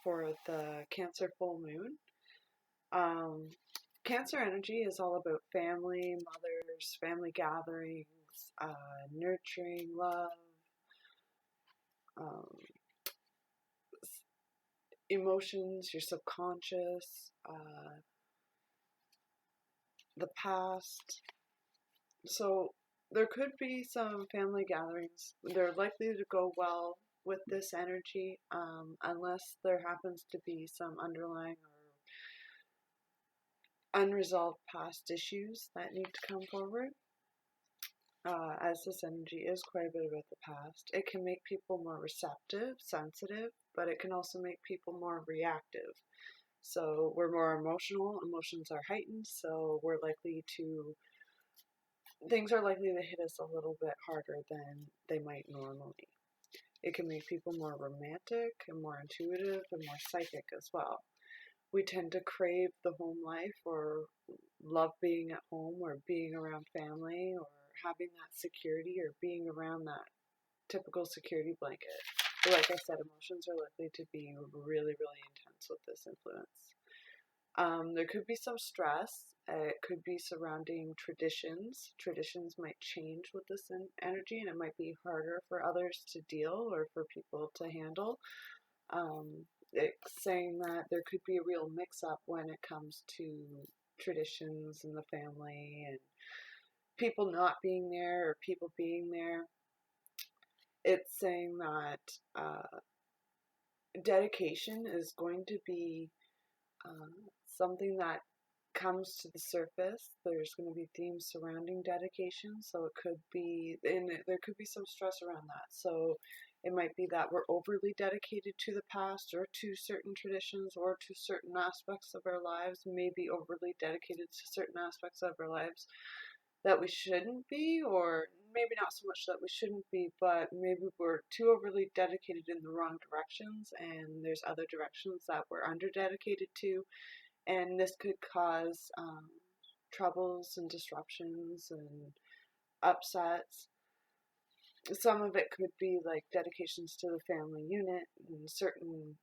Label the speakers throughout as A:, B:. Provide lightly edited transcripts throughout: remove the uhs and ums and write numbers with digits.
A: for the Cancer full moon. Cancer energy is all about family, mothers, family gatherings, nurturing, love, um, emotions, your subconscious, the past. So there could be some family gatherings. They're likely to go well with this energy, unless there happens to be some underlying or unresolved past issues that need to come forward. As this energy is quite a bit about the past, it can make people more receptive, sensitive, but it can also make people more reactive. So we're more emotional, emotions are heightened, so things are likely to hit us a little bit harder than they might normally. It can make people more romantic and more intuitive and more psychic as well. We tend to crave the home life or love being at home or being around family or having that security or being around that typical security blanket. But like I said, emotions are likely to be really, really intense with this influence. There could be some stress. It could be surrounding traditions. Traditions might change with this energy, and it might be harder for others to deal or for people to handle. It's saying that there could be a real mix-up when it comes to traditions in the family and people not being there or people being there. It's saying that dedication is going to be something that comes to the surface. There's going to be themes surrounding dedication, so it could be, and there could be some stress around that. So it might be that we're overly dedicated to the past or to certain traditions or to certain aspects of our lives, maybe overly dedicated to certain aspects of our lives that we shouldn't be, or maybe not so much that we shouldn't be, but maybe we're too overly dedicated in the wrong directions, and there's other directions that we're under dedicated to, and this could cause troubles and disruptions and upsets. Some of it could be like dedications to the family unit and certain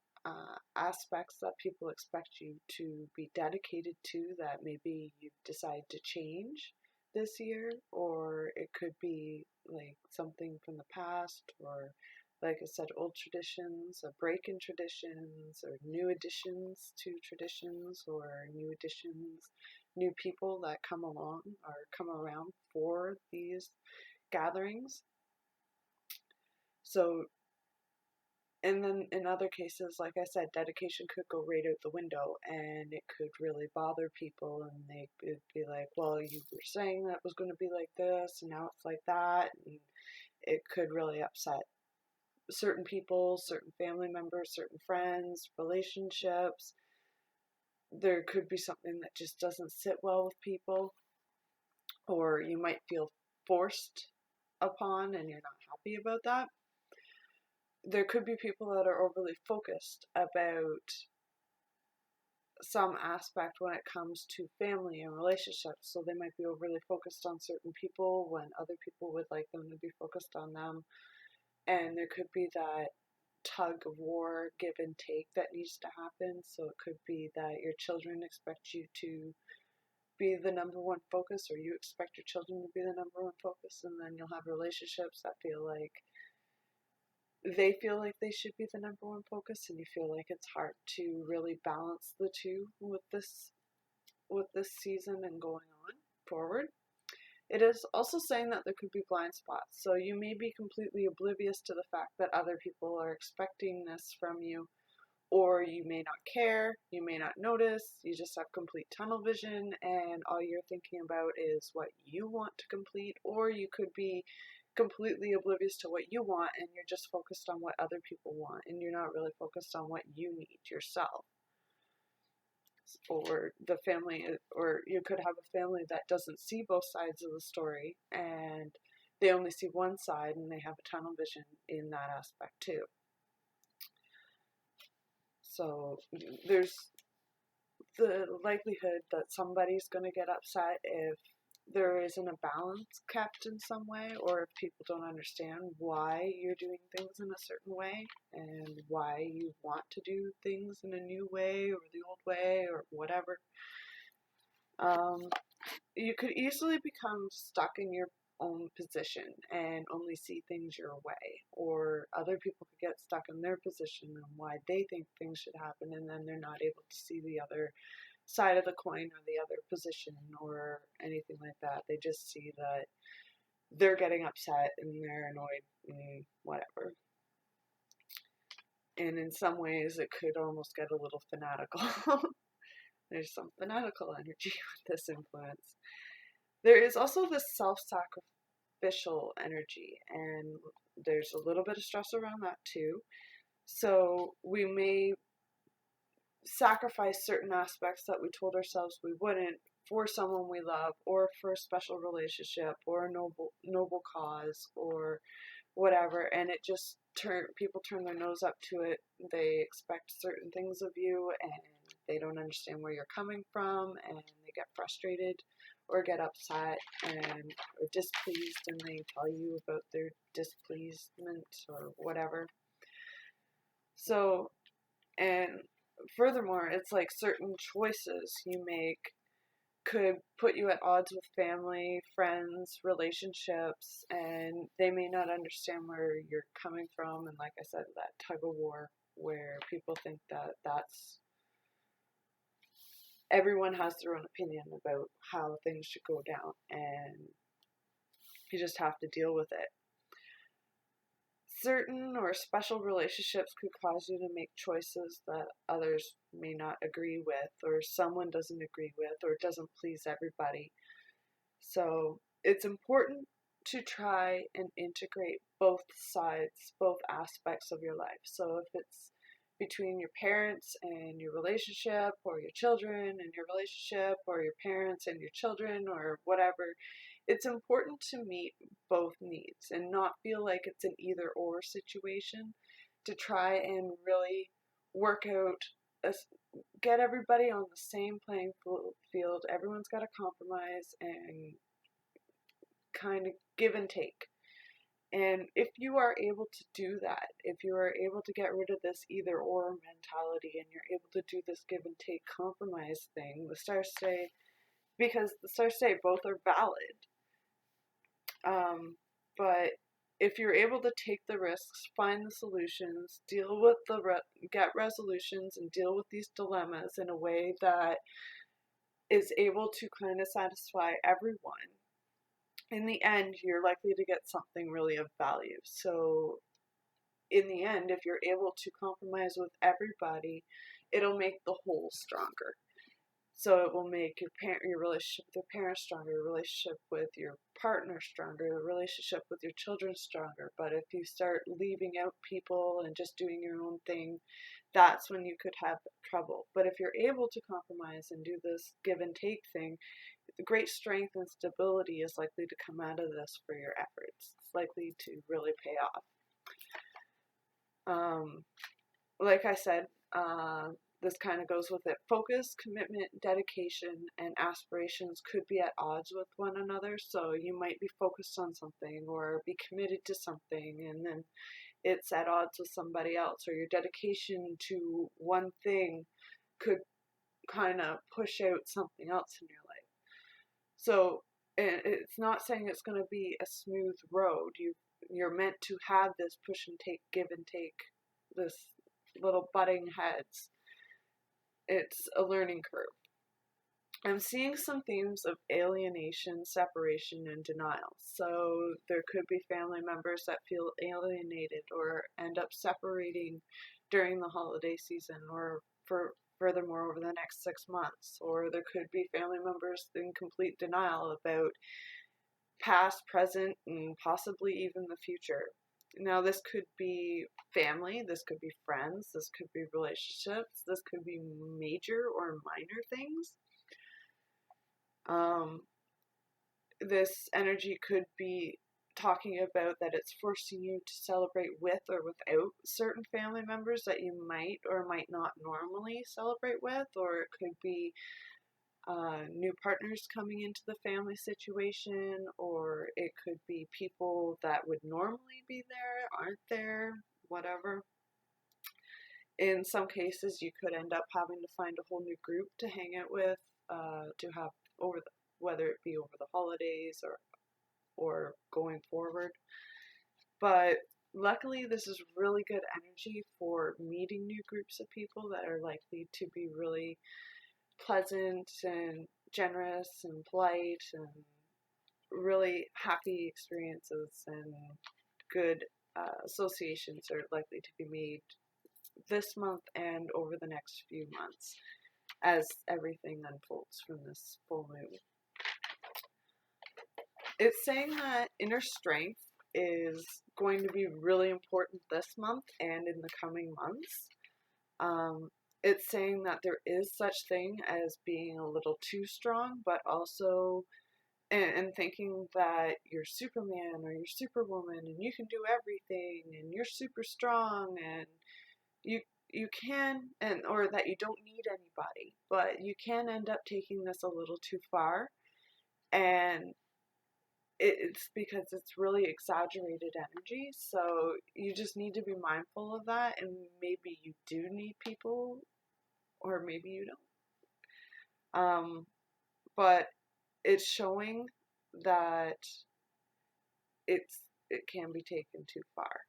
A: aspects that people expect you to be dedicated to that maybe you decide to change this year, or it could be like something from the past, or like I said, old traditions, a break in traditions, or new additions to traditions, or new additions, new people that come along or come around for these gatherings. So, and then in other cases, like I said, dedication could go right out the window and it could really bother people, and they could be like, well, you were saying that it was going to be like this and now it's like that, and it could really upset certain people, certain family members, certain friends, relationships. There could be something that just doesn't sit well with people, or you might feel forced upon and you're not happy about that. There could be people that are overly focused about some aspect when it comes to family and relationships. So they might be overly focused on certain people when other people would like them to be focused on them. And there could be that tug of war, give and take that needs to happen. So it could be that your children expect you to be the number one focus, or you expect your children to be the number one focus, and then you'll have relationships that feel like they should be the number one focus, and you feel like it's hard to really balance the two with this season and going on forward. It is also saying that there could be blind spots, so you may be completely oblivious to the fact that other people are expecting this from you, or you may not care, you may not notice, you just have complete tunnel vision and all you're thinking about is what you want to complete, or you could be completely oblivious to what you want and you're just focused on what other people want and you're not really focused on what you need yourself. Or the family, or you could have a family that doesn't see both sides of the story and they only see one side and they have a tunnel vision in that aspect too. So there's the likelihood that somebody's going to get upset if there isn't a balance kept in some way, or if people don't understand why you're doing things in a certain way and why you want to do things in a new way or the old way or whatever, you could easily become stuck in your own position and only see things your way, or other people could get stuck in their position and why they think things should happen, and then they're not able to see the other side of the coin or the other position or anything like that. They just see that they're getting upset and they're annoyed and whatever. And in some ways, it could almost get a little fanatical. There's some fanatical energy with this influence. There is also this self-sacrificial energy, and there's a little bit of stress around that too. So we may sacrifice certain aspects that we told ourselves we wouldn't for someone we love, or for a special relationship, or a noble cause, or whatever, and it just people turn their nose up to it. They expect certain things of you, and they don't understand where you're coming from, and they get frustrated or get upset and or displeased, and they tell you about their displeasement or whatever. So, and furthermore, it's like certain choices you make could put you at odds with family, friends, relationships, and they may not understand where you're coming from. And like I said, that tug of war where people think that that's everyone has their own opinion about how things should go down, and you just have to deal with it. Certain or special relationships could cause you to make choices that others may not agree with, or someone doesn't agree with, or doesn't please everybody. So it's important to try and integrate both sides, both aspects of your life. So if it's between your parents and your relationship, or your children and your relationship, or your parents and your children, or whatever, it's important to meet both needs and not feel like it's an either or situation, to try and really work out get everybody on the same playing field. Everyone's got to compromise and kind of give and take. And if you are able to do that, if you are able to get rid of this either or mentality, and you're able to do this give and take compromise thing, the stars say, because the stars say both are valid. But if you're able to take the risks, find the solutions, deal with get resolutions, and deal with these dilemmas in a way that is able to kind of satisfy everyone, in the end, you're likely to get something really of value. So in the end, if you're able to compromise with everybody, it'll make the whole stronger. So it will make your relationship with your parents stronger, your relationship with your partner stronger, the relationship with your children stronger. But if you start leaving out people and just doing your own thing, that's when you could have trouble. But if you're able to compromise and do this give and take thing, the great strength and stability is likely to come out of this for your efforts. It's likely to really pay off. Like I said, this kind of goes with it. Focus, commitment, dedication, and aspirations could be at odds with one another. So you might be focused on something or be committed to something, and then it's at odds with somebody else, or your dedication to one thing could kind of push out something else in your life. So it's not saying it's going to be a smooth road. You're meant to have this push and take, give and take, this little butting heads. It's a learning curve. I'm seeing some themes of alienation, separation, and denial. So there could be family members that feel alienated or end up separating during the holiday season, or furthermore over the next 6 months. Or there could be family members in complete denial about past, present, and possibly even the future. Now, this could be family, this could be friends, this could be relationships, this could be major or minor things. This energy could be talking about that it's forcing you to celebrate with or without certain family members that you might or might not normally celebrate with, or it could be new partners coming into the family situation, or it could be people that would normally be there, aren't there, whatever. In some cases, you could end up having to find a whole new group to hang out with, to have whether it be over the holidays or going forward. But luckily, this is really good energy for meeting new groups of people that are likely to be really pleasant and generous and polite, and really happy experiences and good associations are likely to be made this month and over the next few months as everything unfolds from this full moon. It's saying that inner strength is going to be really important this month and in the coming months. It's saying that there is such thing as being a little too strong, but also and thinking that you're Superman or you're Superwoman and you can do everything and you're super strong and you you can, and or that you don't need anybody, but you can end up taking this a little too far, and it's because it's really exaggerated energy. So you just need to be mindful of that, and maybe you do need people or maybe you don't. But it's showing that it can be taken too far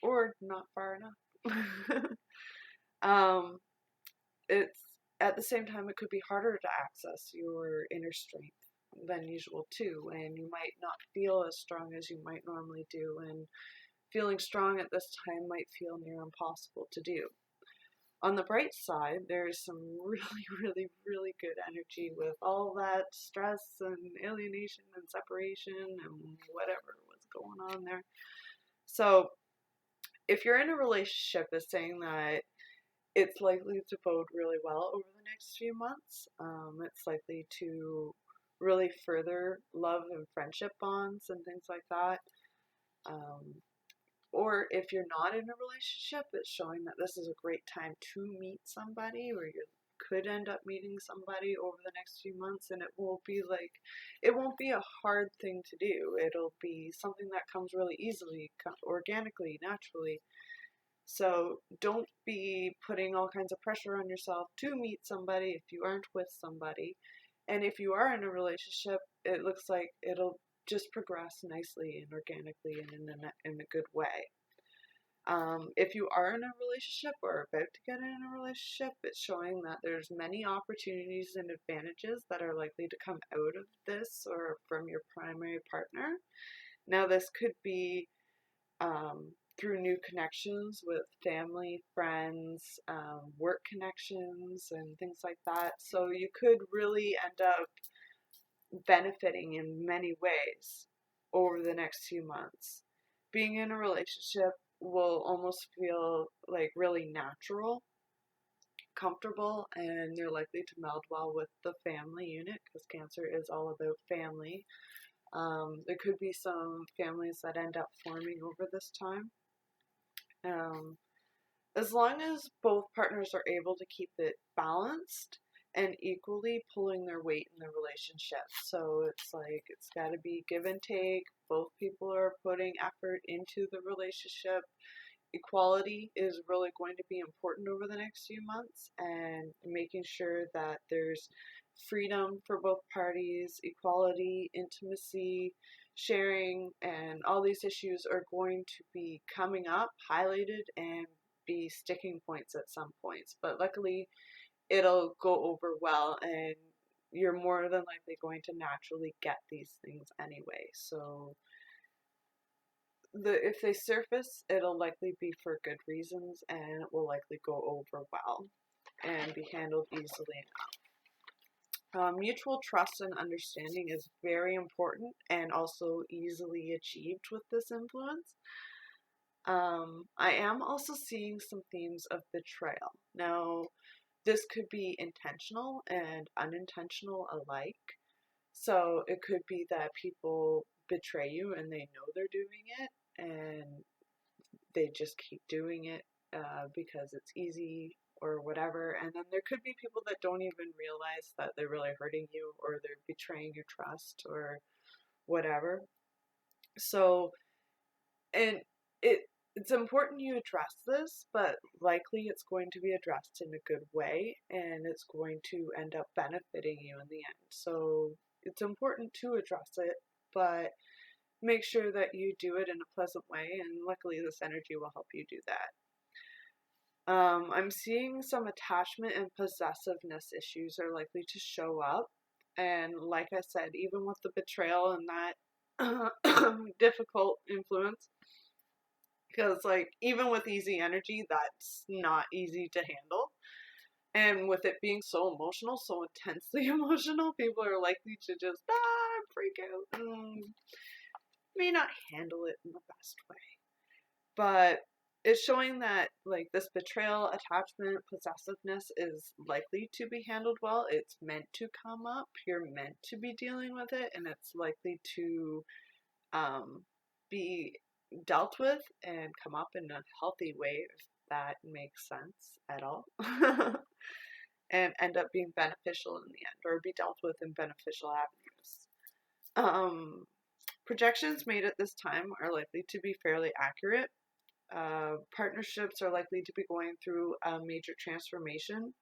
A: or not far enough. um, it's at the same time it could be harder to access your inner strength than usual too, and you might not feel as strong as you might normally do, and feeling strong at this time might feel near impossible to do. On the bright side, there's some really, really, really good energy with all that stress and alienation and separation and whatever was going on there. So, if you're in a relationship, it's saying that it's likely to bode really well over the next few months. It's likely to really further love and friendship bonds and things like that. Or if you're not in a relationship, it's showing that this is a great time to meet somebody, or you could end up meeting somebody over the next few months, and it won't be a hard thing to do. It'll be something that comes really easily, organically, naturally. So don't be putting all kinds of pressure on yourself to meet somebody if you aren't with somebody. And if you are in a relationship, it looks like it'll just progress nicely and organically and in a good way. If you are in a relationship or about to get in a relationship, it's showing that there's many opportunities and advantages that are likely to come out of this or from your primary partner. Now, this could be through new connections with family, friends, work connections, and things like that. So you could really end up benefiting in many ways over the next few months. Being in a relationship will almost feel like really natural, comfortable, and you're likely to meld well with the family unit because Cancer is all about family. There could be some families that end up forming over this time. As long as both partners are able to keep it balanced and equally pulling their weight in the relationship. So it's like it's got to be give and take. Both people are putting effort into the relationship. Equality is really going to be important over the next few months, and making sure that there's freedom for both parties, equality, intimacy, sharing, and all these issues are going to be coming up, highlighted, and be sticking points at some points. But luckily, it'll go over well, and you're more than likely going to naturally get these things anyway. So if they surface, it'll likely be for good reasons, and it will likely go over well and be handled easily enough. Mutual trust and understanding is very important and also easily achieved with this influence. I am also seeing some themes of betrayal. Now, this could be intentional and unintentional alike. So it could be that people betray you and they know they're doing it and they just keep doing it because it's easy or whatever. And then there could be people that don't even realize that they're really hurting you, or they're betraying your trust or whatever. So, and it it's important you address this, but likely it's going to be addressed in a good way, and it's going to end up benefiting you in the end. So it's important to address it, but make sure that you do it in a pleasant way, and luckily this energy will help you do that. I'm seeing some attachment and possessiveness issues are likely to show up, and like I said, even with the betrayal and that difficult influence, because like even with easy energy, that's not easy to handle. And with it being so emotional, so intensely emotional, people are likely to just freak out and may not handle it in the best way. But it's showing that like this betrayal, attachment, possessiveness is likely to be handled well. It's meant to come up. You're meant to be dealing with it, and it's likely to be dealt with and come up in a healthy way, if that makes sense at all. And end up being beneficial in the end, or be dealt with in beneficial avenues. Projections made at this time are likely to be fairly accurate. Partnerships are likely to be going through a major transformation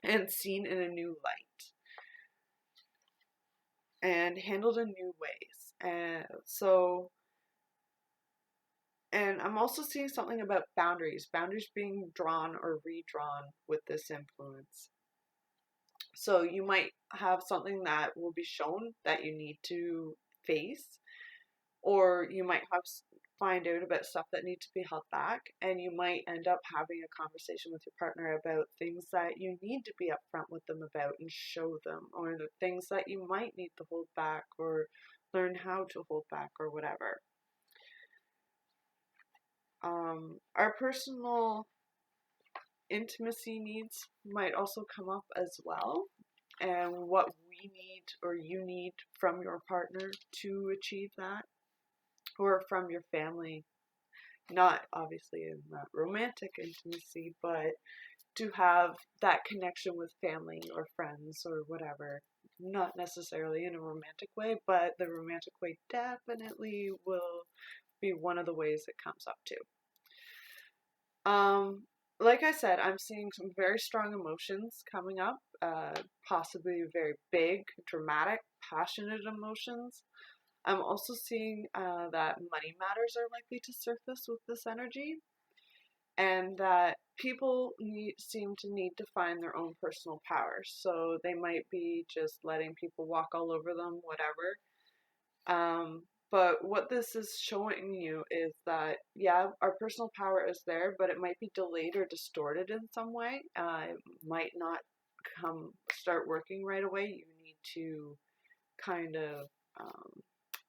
A: and seen in a new light and handled in new ways. And I'm also seeing something about boundaries being drawn or redrawn with this influence. So you might have something that will be shown that you need to face, or you might find out about stuff that needs to be held back, and you might end up having a conversation with your partner about things that you need to be upfront with them about and show them, or the things that you might need to hold back or learn how to hold back or whatever. Our personal intimacy needs might also come up as well, and what we need or you need from your partner to achieve that, or from your family. Not obviously in that romantic intimacy, but to have that connection with family or friends or whatever. Not necessarily in a romantic way, but the romantic way definitely will be one of the ways it comes up to. Like I said, I'm seeing some very strong emotions coming up, possibly very big, dramatic, passionate emotions. I'm also seeing that money matters are likely to surface with this energy, and that people seem to need to find their own personal power. So they might be just letting people walk all over them, whatever. But what this is showing you is that, yeah, our personal power is there, but it might be delayed or distorted in some way. It might not start working right away. You need to kind of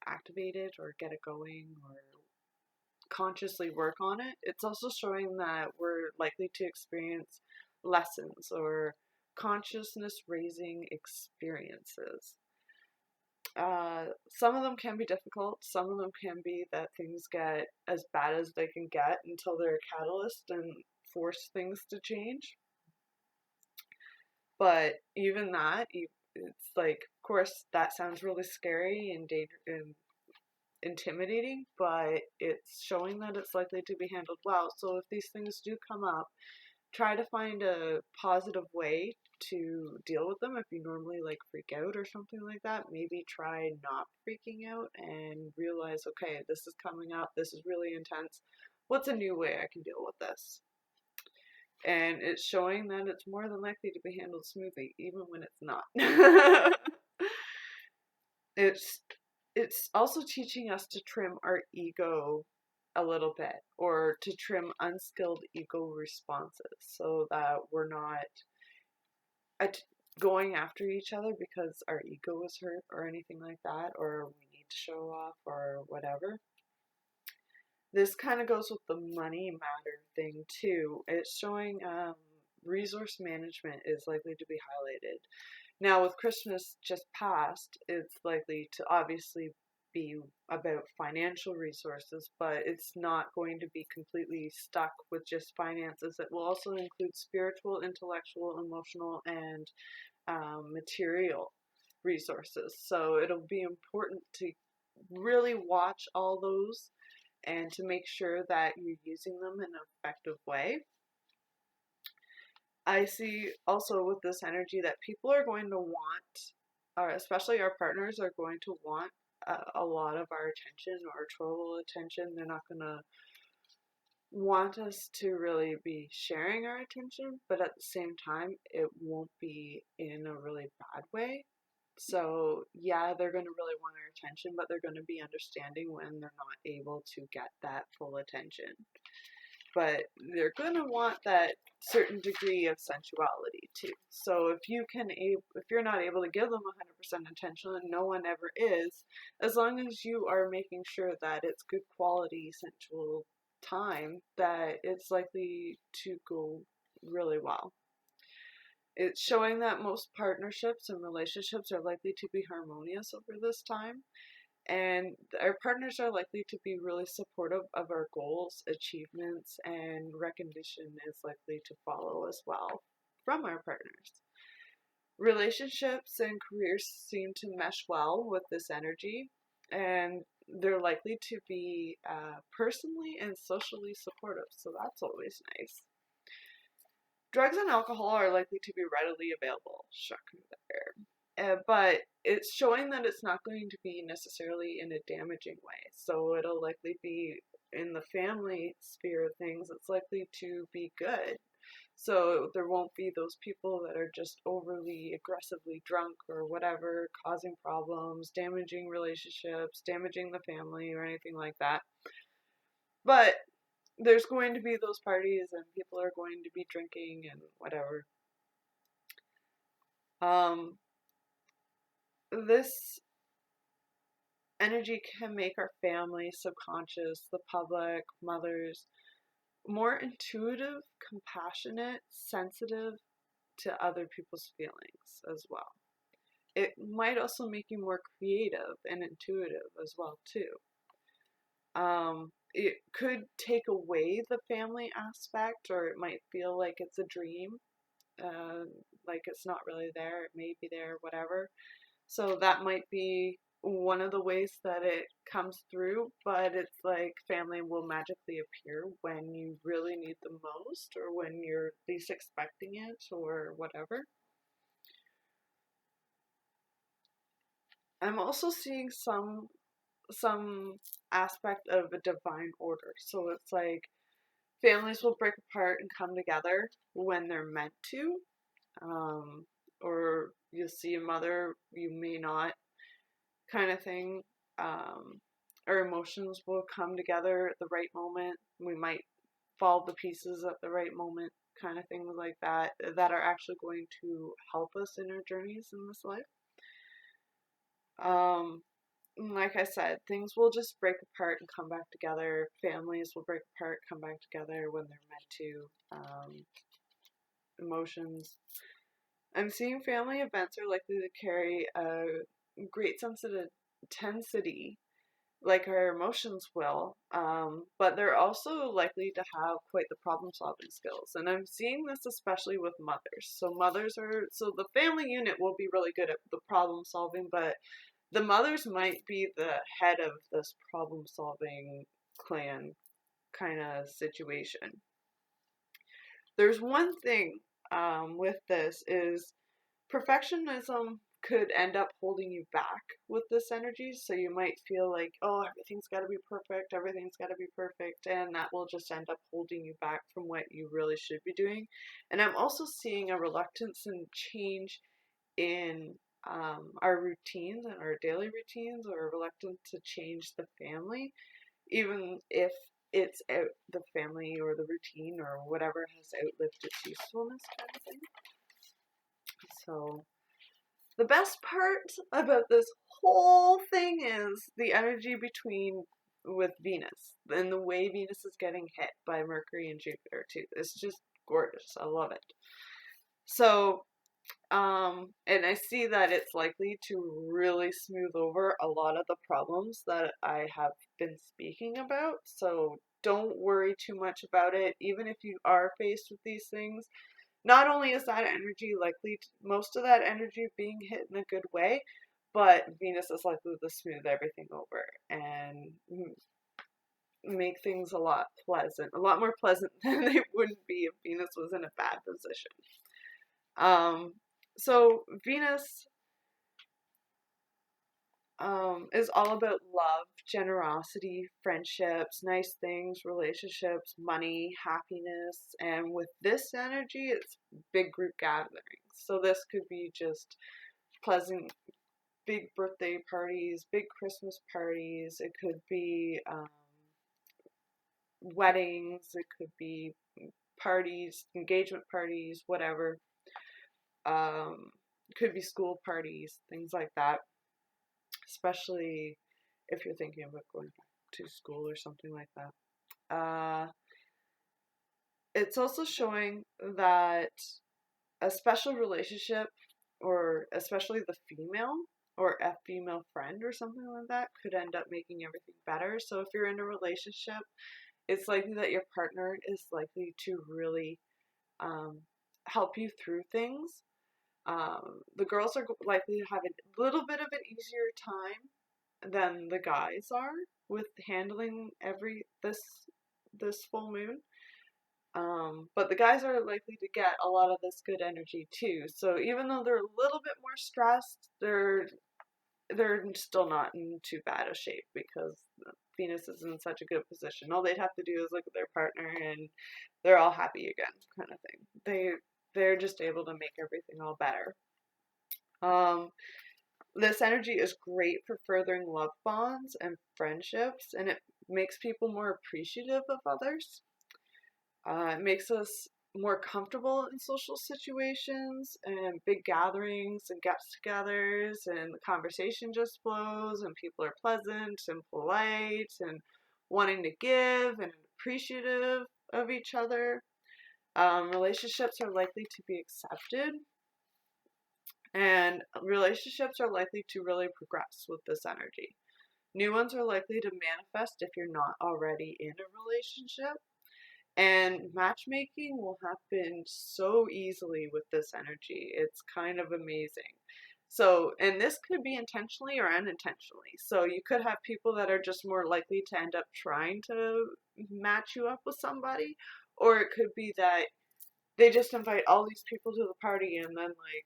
A: activate it or get it going or consciously work on it. It's also showing that we're likely to experience lessons or consciousness raising experiences. Some of them can be difficult. Some of them can be that things get as bad as they can get until they're a catalyst and force things to change. But even that, it's like, of course, that sounds really scary and intimidating, but it's showing that it's likely to be handled well. So if these things do come up, try to find a positive way to deal with them. If you normally like freak out or something like that, maybe try not freaking out and realize, okay, this is coming up, this is really intense. What's a new way I can deal with this? And it's showing that it's more than likely to be handled smoothly, even when it's not. It's also teaching us to trim our ego a little bit, or to trim unskilled ego responses, so that we're not going after each other because our ego is hurt or anything like that, or we need to show off or whatever. This kind of goes with the money matter thing too. It's showing resource management is likely to be highlighted. Now with Christmas just passed, it's likely to obviously be about financial resources, but it's not going to be completely stuck with just finances. It will also include spiritual, intellectual, emotional, and material resources. So it'll be important to really watch all those and to make sure that you're using them in an effective way. I see also with this energy that people are going to want, or especially our partners are going to want a lot of our attention or total attention. They're not going to want us to really be sharing our attention, but at the same time, it won't be in a really bad way. So, yeah, they're going to really want our attention, but they're going to be understanding when they're not able to get that full attention. But they're going to want that certain degree of sensuality too. So if you're not able to give them 100% attention, and no one ever is, as long as you are making sure that it's good quality sensual time, that it's likely to go really well. It's showing that most partnerships and relationships are likely to be harmonious over this time. And our partners are likely to be really supportive of our goals, achievements, and recognition is likely to follow as well from our partners. Relationships and careers seem to mesh well with this energy, and they're likely to be personally and socially supportive, so that's always nice. Drugs and alcohol are likely to be readily available. Shocker there. But it's showing that it's not going to be necessarily in a damaging way. So it'll likely be in the family sphere of things, it's likely to be good. So there won't be those people that are just overly aggressively drunk or whatever, causing problems, damaging relationships, damaging the family, or anything like that. But there's going to be those parties and people are going to be drinking and whatever. This energy can make our family, subconscious, the public, mothers, more intuitive, compassionate, sensitive to other people's feelings as well. It might also make you more creative and intuitive as well too. It could take away the family aspect, or it might feel like it's a dream, like it's not really there, it may be there, whatever. So that might be one of the ways that it comes through, but it's like family will magically appear when you really need them most, or when you're least expecting it, or whatever. I'm also seeing some aspect of a divine order. So it's like families will break apart and come together when they're meant to. Or you'll see a mother, you may not, kind of thing. Our emotions will come together at the right moment. We might fall to pieces at the right moment, kind of things like that, that are actually going to help us in our journeys in this life. Like I said, things will just break apart and come back together. Families will break apart, come back together when they're meant to. Emotions. I'm seeing family events are likely to carry a great sense of intensity, like our emotions will, but they're also likely to have quite the problem solving skills. And I'm seeing this especially with mothers. So the family unit will be really good at the problem solving, but the mothers might be the head of this problem solving clan kind of situation. There's one thing with this is perfectionism could end up holding you back with this energy. So you might feel like, oh, everything's got to be perfect, and that will just end up holding you back from what you really should be doing. And I'm also seeing a reluctance and change in our routines and our daily routines, or a reluctance to change the family, even if it's out the family or the routine or whatever has outlived its usefulness, kind of thing. So the best part about this whole thing is the energy with Venus, and the way Venus is getting hit by Mercury and Jupiter too. It's just gorgeous. I love it. So And I see that it's likely to really smooth over a lot of the problems that I have been speaking about. So don't worry too much about it. Even if you are faced with these things, not only is that energy likely to, most of that energy being hit in a good way, but Venus is likely to smooth everything over and make things a lot more pleasant than they wouldn't be if Venus was in a bad position. So Venus is all about love, generosity, friendships, nice things, relationships, money, happiness, and with this energy, it's big group gatherings. So this could be just pleasant, big birthday parties, big Christmas parties. It could be weddings. It could be parties, engagement parties, whatever. Um, could be school parties, things like that. Especially if you're thinking about going back to school or something like that. It's also showing that a special relationship, or especially the female or a female friend or something like that, could end up making everything better. So if you're in a relationship, it's likely that your partner is likely to really um, help you through things. The girls are likely to have a little bit of an easier time than the guys are with handling this full moon. But the guys are likely to get a lot of this good energy too. So even though they're a little bit more stressed, they're still not in too bad a shape because Venus is in such a good position. All they'd have to do is look at their partner and they're all happy again, kind of thing. They're just able to make everything all better. This energy is great for furthering love bonds and friendships, and it makes people more appreciative of others. It makes us more comfortable in social situations and big gatherings and get-togethers, and the conversation just flows, and people are pleasant and polite and wanting to give and appreciative of each other. Relationships are likely to be accepted, and relationships are likely to really progress with this energy. New ones are likely to manifest if you're not already in a relationship. And matchmaking will happen so easily with this energy. It's kind of amazing. So, and this could be intentionally or unintentionally. So, you could have people that are just more likely to end up trying to match you up with somebody, or it could be that they just invite all these people to the party and then, like,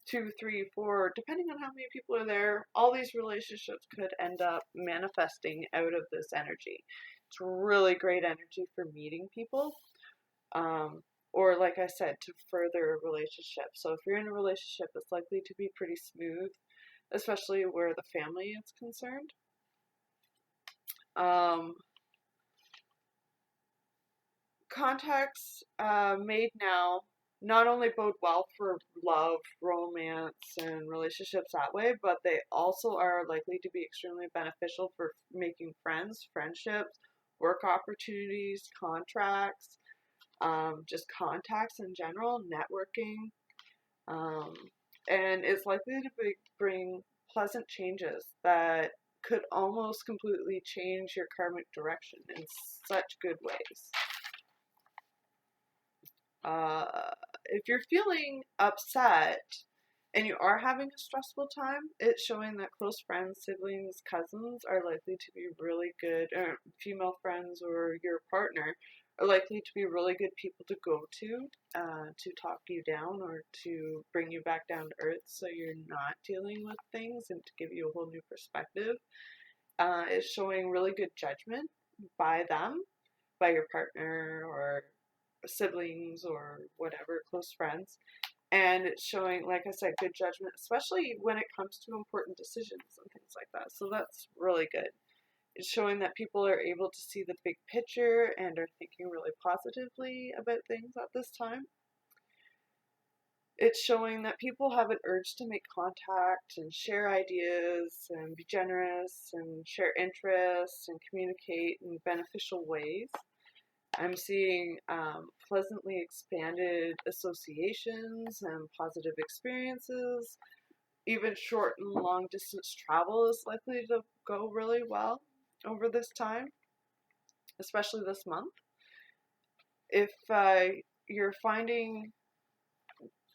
A: two, three, four, depending on how many people are there, all these relationships could end up manifesting out of this energy. It's really great energy for meeting people, um, or like I said, to further a relationship. So if you're in a relationship, it's likely to be pretty smooth, especially where the family is concerned. Um, Contacts made now not only bode well for love, romance, and relationships that way, but they also are likely to be extremely beneficial for making friends, friendships, work opportunities, contracts, just contacts in general, networking, um, and it's likely to bring pleasant changes that could almost completely change your karmic direction in such good ways. Uh, if you're feeling upset and you are having a stressful time, it's showing that close friends, siblings, cousins are likely to be really good, or female friends or your partner are likely to be really good people to go to talk you down or to bring you back down to earth so you're not dealing with things and to give you a whole new perspective. It's showing really good judgment by them, by your partner or siblings or whatever, close friends. And it's showing, like I said, good judgment, especially when it comes to important decisions and things like that. So that's really good. It's showing that people are able to see the big picture and are thinking really positively about things at this time. It's showing that people have an urge to make contact and share ideas and be generous and share interests and communicate in beneficial ways. I'm seeing pleasantly expanded associations and positive experiences. Even short and long distance travel is likely to go really well over this time, especially this month. If you're finding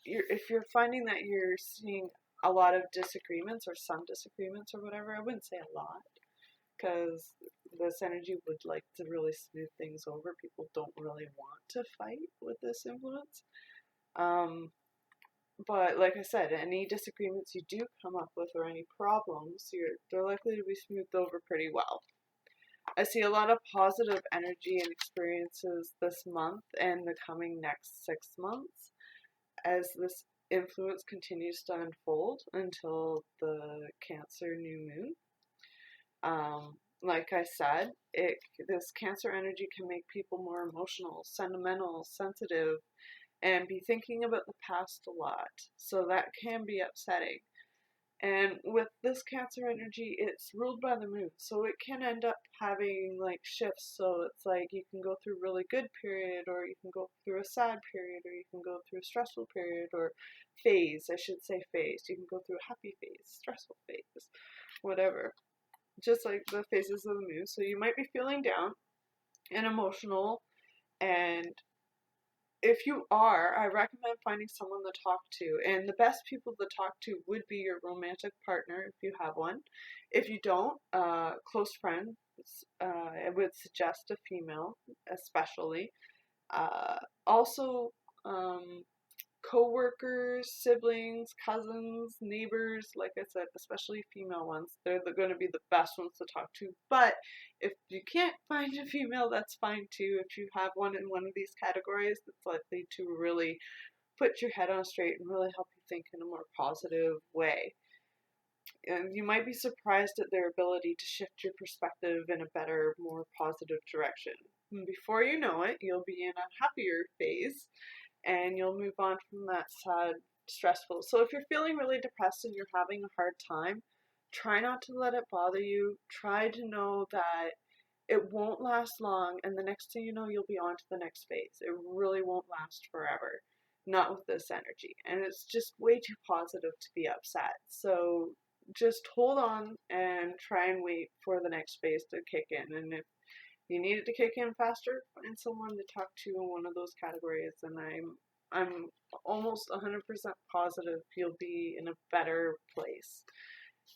A: if you're finding that you're seeing a lot of disagreements or some disagreements or whatever, I wouldn't say a lot, because this energy would like to really smooth things over. People don't really want to fight with this influence. Um, but like I said, any disagreements you do come up with or any problems, they're likely to be smoothed over pretty well. I see a lot of positive energy and experiences this month and the coming next 6 months as this influence continues to unfold until the Cancer new moon. Like I said, this Cancer energy can make people more emotional, sentimental, sensitive, and be thinking about the past a lot. So that can be upsetting. And with this Cancer energy, it's ruled by the moon, so it can end up having like shifts. So it's like you can go through a really good period, or you can go through a sad period, or you can go through a stressful period, or phase. I should say phase. You can go through a happy phase, stressful phase, whatever. Just like the phases of the moon. So you might be feeling down and emotional, and if you are, I recommend finding someone to talk to. And the best people to talk to would be your romantic partner if you have one. If you don't, close friends, I would suggest a female, especially. Also, co-workers, siblings, cousins, neighbors, like I said, especially female ones. They're going to be the best ones to talk to. But if you can't find a female, that's fine too. If you have one in one of these categories, it's likely to really put your head on straight and really help you think in a more positive way. And you might be surprised at their ability to shift your perspective in a better, more positive direction. And before you know it, you'll be in a happier phase and you'll move on from that sad, stressful. So if you're feeling really depressed and you're having a hard time, try not to let it bother you. Try to know that it won't last long, and the next thing you know, you'll be on to the next phase. It really won't last forever. Not with this energy. And it's just way too positive to be upset. So just hold on and try and wait for the next phase to kick in. And if you need it to kick in faster, find someone to talk to in one of those categories, and I'm almost 100% positive you'll be in a better place,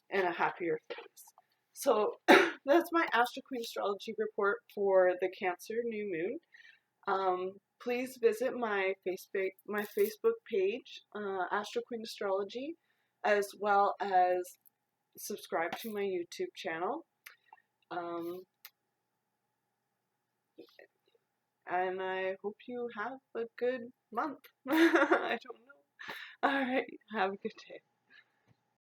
A: in a happier phase. So that's my AstroQueen Astrology report for the Cancer new moon. Please visit my Facebook page, AstroQueen Astrology, as well as subscribe to my YouTube channel. And I hope you have a good month. I don't know. Alright, have a good day.